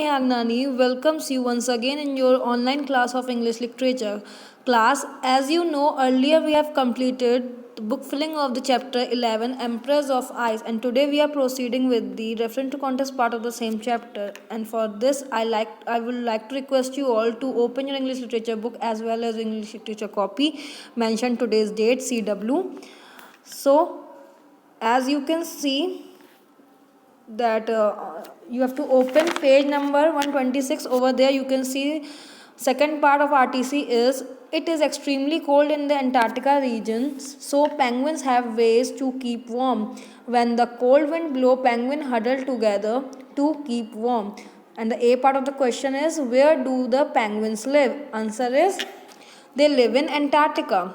Agnani welcomes you once again in your online class of English literature. Class, as you know, earlier we have completed the book filling of the chapter 11, Empress of Ice, and today we are proceeding with the reference to contest part of the same chapter. And for this, I would like to request you all to open your English literature book as well as English literature copy. Mention today's date CW. So, as you can see, that you have to open page number 126. Over there you can see second part of RTC is it is extremely cold in the Antarctica regions, so penguins have ways to keep warm. When the cold wind blow, penguin huddle together to keep warm. And the A part of the question is, where do the penguins live? Answer is, they live in Antarctica.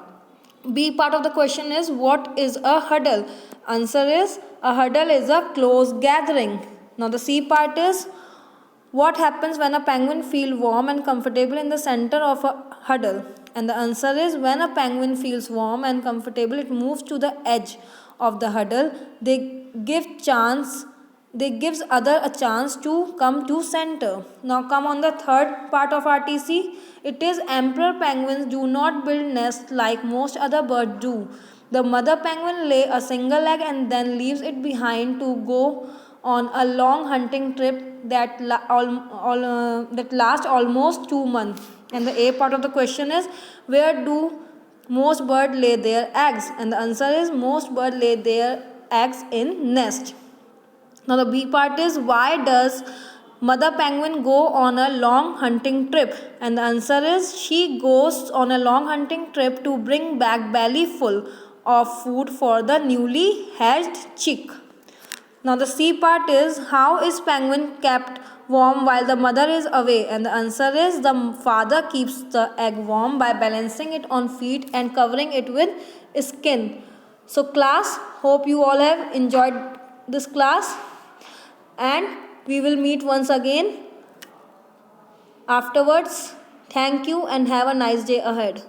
B part of the question is, what is a huddle? Answer is, a huddle is a close gathering. Now the C part is, what happens when a penguin feels warm and comfortable in the center of a huddle? And the answer is, when a penguin feels warm and comfortable, it moves to the edge of the huddle. They gives other a chance to come to center. Now come on the third part of RTC. It is, emperor penguins do not build nests like most other birds do. The mother penguin lay a single egg and then leaves it behind to go on a long hunting trip that lasts almost 2 months. And the A part of the question is, where do most birds lay their eggs? And the answer is, most birds lay their eggs in nest. Now the B part is, why does mother penguin go on a long hunting trip? And the answer is, she goes on a long hunting trip to bring back belly full of food for the newly hatched chick. Now the C part is, how is penguin kept warm while the mother is away? And the answer is, the father keeps the egg warm by balancing it on feet and covering it with skin. So class, hope you all have enjoyed this class, and we will meet once again afterwards. Thank you and have a nice day ahead.